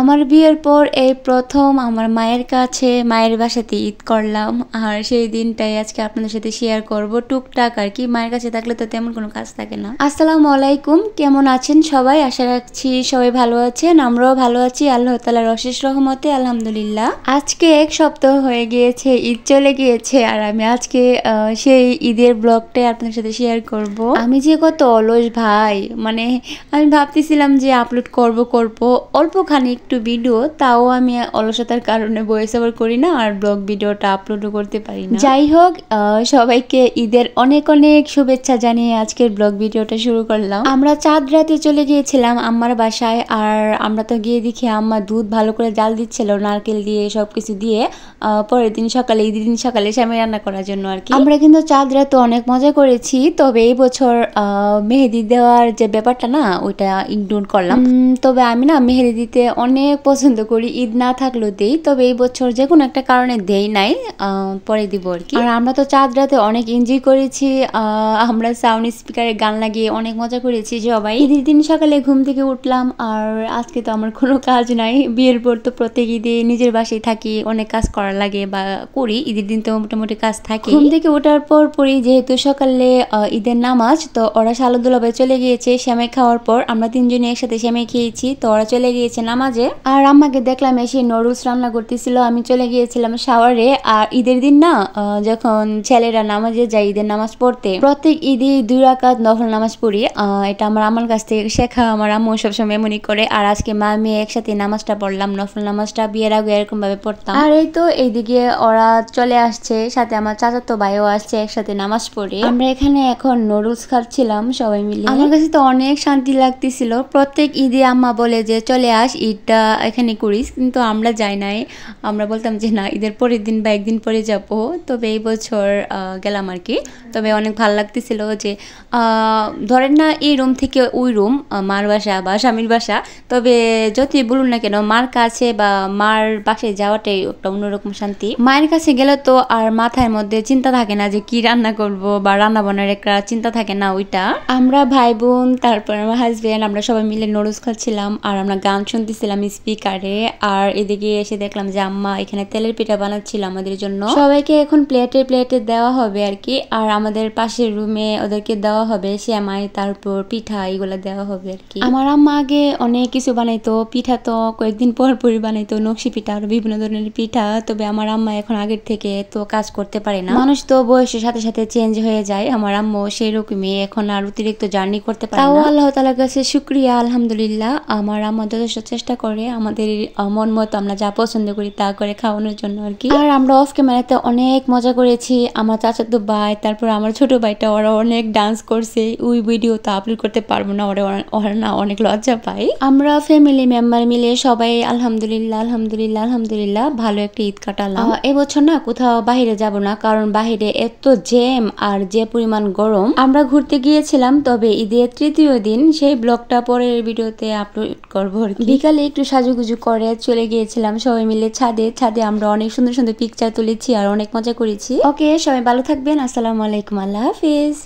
আমার বিয়ের পর এই প্রথম আমার মায়ের কাছে মায়ের বাসাতে ঈদ করলাম। আর সেই দিনটাই আজকে আপনাদের সাথে শেয়ার করব। টুকটাক আর কি, মায়ের কাছে থাকলে তো তেমন কোনো কাজ থাকে না। আসসালামু আলাইকুম, কেমন আছেন সবাই? আশা রাখছি সবাই ভালো আছেন, আমরাও ভালো আছি আল্লাহ তাআলার অশেষ রহমতে, আলহামদুলিল্লাহ। আজকে এক সপ্তাহ হয়ে গিয়েছে, ঈদ চলে গিয়েছে, আর আমি আজকে সেই ঈদের ব্লগটাই আপনাদের সাথে শেয়ার করব। আমি যে কত অলস ভাই, মানে আমি ভাবতেছিলাম যে আপলোড করব অল্পখানি একটু ভিডিও, তাও আমি অলসতার কারণে ভয়েস ওভার করি না আর ব্লগ ভিডিওটা আপলোডও করতে পারি না। যাই হোক, সবাইকে ঈদের অনেক অনেক শুভেচ্ছা জানিয়ে আজকের ব্লগ ভিডিওটা শুরু করলাম। আমরা চাঁদ রাতে চলে গিয়েছিলাম আম্মার বাসায়, আর আমরা তো গিয়ে দেখি আম্মা দুধ ভালো করে জাল দিচ্ছিল নারকেল দিয়ে সবকিছু দিয়ে, পরের দিন সকালে ঈদের দিন সকালে স্বামী রান্না করার জন্য আর কি। আমরা কিন্তু চাঁদ রাতে অনেক মজা করেছি, তবে এই বছর মেহেদি দেওয়ার যে ব্যাপারটা না, ওইটা ইনক্লুড করলাম। তবে আমি না মেহেদি দিতে অনেক পছন্দ করি, ঈদ না থাকলেও দেই, তবে এই বছর যে কোনো একটা কারণে দেই নাই, পরে দিব আর কি। আর আমরা তো চাঁদ রাতে অনেক এনজয় করেছি, আমরা সাউন্ড স্পিকারে গান লাগিয়ে অনেক মজা করেছি সবাই। ঈদের দিন সকালে ঘুম থেকে উঠলাম, আর আজকে তো আমার কোনো কাজ নাই। বিয়ের পর তো প্রত্যেক ঈদে নিজের বাসায় থাকি, অনেক কাজ করা লাগে বা করি, ঈদের দিন তো মোটামুটি কাজ থাকে। ঘুম থেকে ওঠার পর পরই যেহেতু সকালে ঈদের নামাজ, তো ওরা সালুদুলাবে চলে গিয়েছে সেমাই খাওয়ার পর। আমরা তিনজনে একসাথে সেমাই খেয়েছি, তো ওরা চলে গিয়েছে নামাজে। আর আম্মাকে দেখলাম এসে নুডলস রান্না করতেছিল, আমি চলে গিয়েছিলাম শাওয়ারে। আর ঈদের দিন না, যখন ছেলেরা নামাজে যায় ঈদের নামাজ পড়তে, প্রত্যেক ঈদে 2 রাকাত নফল নামাজ পড়ি। এটা আমার আম্মার কাছ থেকে শেখা, আমার আম্মু সবসময় এমনই করে। আর আজকে মা মেয়ে একসাথে নামাজটা পড়লাম, নফল নামাজটা বিয়ের আগে এরকম ভাবে পড়তাম। আর এই তো এইদিকে ওরা চলে আসছে, সাথে আমার চাচাতো ভাইও আসছে একসাথে নামাজ পড়ে। আমরা এখানে এখন নুডলস খাচ্ছিলাম সবাই মিলে। আমার কাছে তো অনেক শান্তি লাগতেছিল। প্রত্যেক ঈদে আম্মা বলে যে চলে আস, ঈদটা এখানে করিস, কিন্তু আমরা যাই নাই। আমরা বলতাম যে না, ঈদের পরের দিন বা একদিন পরে যাব। তবে এই বছর গেলাম আর কি। তবে অনেক ভালো লাগতেছিল যে ধরেন না, এই রুম থেকে ওই রুম, মার বাসা বা স্বামীর বাসা, তবে যতই বলুন না কেন মার কাছে বা মার বাসায় যাওয়াটাই একটা অন্যরকম শান্তি। মায়ের কাছে গেলে তো আর মাথার মধ্যে চিন্তা থাকে না যে কি রান্না করব বা রান্না বান্নার একটা চিন্তা থাকে না, ওইটা। আমরা ভাই বোন, তারপর আমার হাজবেন্ড, আমরা সবাই মিলে নুডলস খাচ্ছিলাম আর আমরা গান শুনতেছিলাম স্পিকারে। আর এদিকে এসে দেখলাম যে আম্মা এখানে তেলের পিঠা বানাচ্ছিল আমাদের জন্য। সবাইকে এখন প্লেটে প্লেটে দেওয়া হবে আর কি। আর আমাদের পাশের রুমে ওদেরকে দেওয়া হবে সেমাই, তারপর পিঠা, এগুলো দেওয়া হবে আর কি। আমার আম্মা আগে অনেক কিছু বানাইতো, পিঠা তো কয়েকদিন পর পরই বানাইতো, নকশি পিঠা আর বিভিন্ন ধরনের পিঠা। তবে আমার আম্মা এখন আগের থেকে তো কাজ করতে পারে না, মানুষ তো বয়সের সাথে সাথে চেঞ্জ হয়ে যায়। আমার আম্মু সেই রকমই, এখন আর অতিরিক্ত জার্নি করতে পারে না। তাও আল্লাহ তাআলার কাছে শুকরিয়া, আলহামদুলিল্লাহ। আমার আম্মা যথেষ্ট চেষ্টা করে আমাদের মন মতো আমরা যা পছন্দ করি তা করে খাওয়ানোর জন্য আর কি। আর আমরা অফ ক্যামেরাতে অনেক মজা করেছি। আমার চাচাতো ভাই, তারপর আমার ছোট ভাইটা, ওরা অনেক ডান্স করছে। ওই ভিডিও তো আপলোড করতে পারবো না, ওরা না অনেক লজ্জা পাই। আমরা ফ্যামিলি মেম্বার মিলে সবাই আলহামদুলিল্লাহ আলহামদুলিল্লাহ আলহামদুলিল্লাহ ভালো একটা ঈদ কাটালাম। এবছর না কোথাও বাহিরে যাব না, কারণ বাহিরে এত জ্যাম আর যে পরিমাণ গরম। আমরা ঘুরতে গিয়েছিলাম, তবে ঈদের তৃতীয় দিন, সেই ব্লগটা পরের ভিডিওতে আপলোড করবো আর কি। বিকালে একটু সাজুগুজু করে চলে গিয়েছিলাম সবাই মিলে ছাদে আমরা অনেক সুন্দর সুন্দর পিকচার তুলেছি আর অনেক মজা করেছি। ওকে, সবাই ভালো থাকবেন, আসসালামু আলাইকুম, আল্লাহ হাফিজ।